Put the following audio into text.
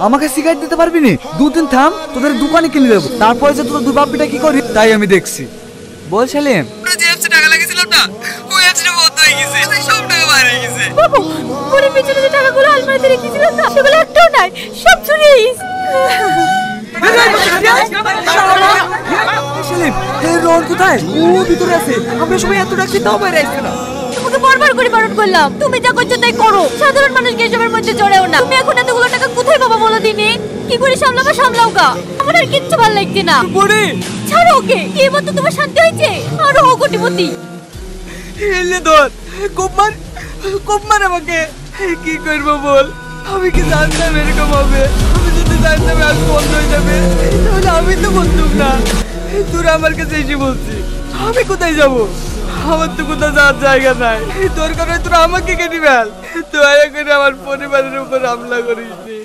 আমাকে সিগারেট দিতে পারবি না? দুদিন থাম, তোদের দোকানে কিনে দেবো, তারপরে যে তোদের দুই বাপিটা কি করি তাই আমি দেখছি। বল সেলিম, যে অ্যাপসে টাকা লাগিয়েছিলাম না, ওই অ্যাপসটা বন্ধ হয়ে গেছে, সব টাকা বাইরে হয়ে গেছে। বাবু, ওর পিছনে যে টাকাগুলো আলমারিতে রেখেছিলাম না, সেগুলো একটাও নাই, সব চুরি হয়ে গেছে। সেলিম, রোহন কোথায়? ও ভিতরে আছে, আমরা সবাই এত ডাকছি তাও বাইরে আসছে না। তোমাকে বারবার করে বারণ করলাম, তুমি যা করছো তাই করো, সাধারণ মানুষকে এসবের মধ্যে জড়াও না। তুমি এখন এতগুলো টাকা কোথায় পাবা বলো দিনে? কি করে সামলাবা সামলাও গা, আমার আর কিচ্ছু ভালো লাগছে না। ছাড়ো ওকে, এই মতো তোমার শান্তি হয়েছে? আরো হোক কোটিপতি। এলে ধর, খুব মান আমাকে, কি করবো বল? আমি কি জানতাম এরকম হবে? আমি যদি জানতাম আজ বন্ধ হয়ে যাবে, তাহলে আমি তো বলতাম না। তোরা আমার কাছে এসে বলছি, আমি কোথায় যাব? আমার তো কোথাও যাওয়ার জায়গা নাই। দরকার হয় তোরা আমাকে কেটে ফেল, দয়া করে আমার পরিবারের উপর হামলা করিস নি।